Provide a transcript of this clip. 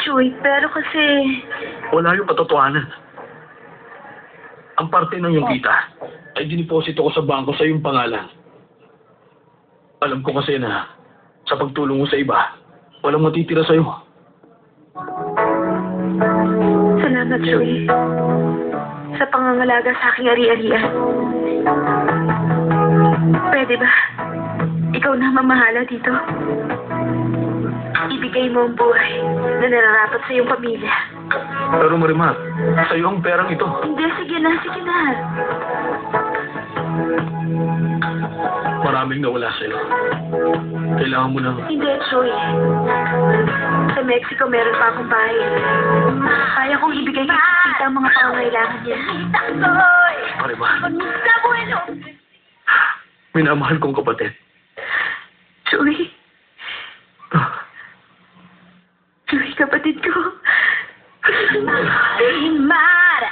Chuy, pero kasi... Wala yung katotohanan. Ang parte ng yung kita ay diniposito ko sa bangko sa iyong pangalan. Alam ko kasi na sa pagtulong mo sa iba, walang matitira sa'yo. Salamat, Chuy. Sa pangangalaga sa aking ari-arian. Pwede ba? Ikaw na mamahala dito. Ibigay mo ang buhay na nararapat sa iyong pamilya. Pero Marimar, sa'yo ang perang ito. Hindi, sige na, sige na. Maraming nawala sa'yo. Kailangan mo ng... Hindi, Chuy. Sa Mexico, meron pa akong bahay. Kaya kong ibigay kay Tita ang mga pangangailangan niya. Marimar, minamahal kong kapatid. Chuy. Chuy, kapatid ko. Mara!